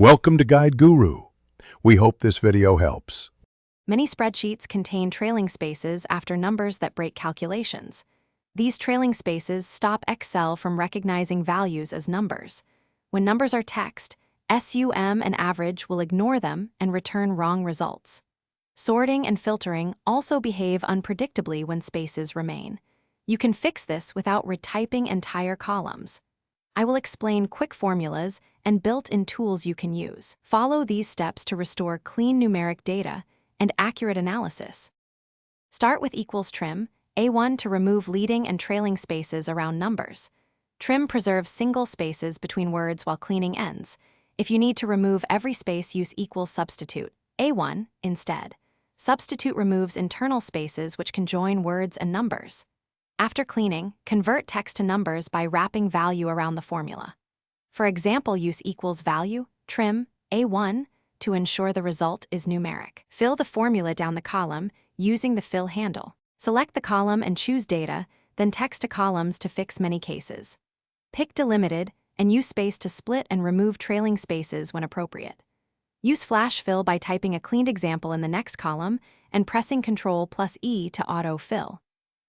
Welcome to Guide Guru. We hope this video helps. Many spreadsheets contain trailing spaces after numbers that break calculations. These trailing spaces stop Excel from recognizing values as numbers. When numbers are text, SUM and average will ignore them and return wrong results. Sorting and filtering also behave unpredictably when spaces remain. You can fix this without retyping entire columns. I will explain quick formulas and built-in tools you can use. Follow these steps to restore clean numeric data and accurate analysis. Start with equals trim, A1 to remove leading and trailing spaces around numbers. Trim preserves single spaces between words while cleaning ends. If you need to remove every space, use equals substitute, A1, instead. Substitute removes internal spaces which can join words and numbers. After cleaning, convert text to numbers by wrapping value around the formula. For example, use equals value, trim, A1, to ensure the result is numeric. Fill the formula down the column using the fill handle. Select the column and choose data, then text to columns to fix many cases. Pick delimited and use space to split and remove trailing spaces when appropriate. Use flash fill by typing a cleaned example in the next column and pressing Ctrl+E to auto-fill.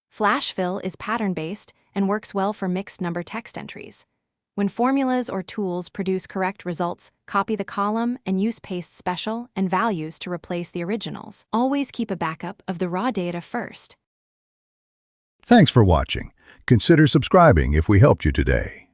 Flash fill is pattern-based and works well for mixed number text entries. When formulas or tools produce correct results, copy the column and use paste special and values to replace the originals. Always keep a backup of the raw data first. Thanks for watching. Consider subscribing if we helped you today.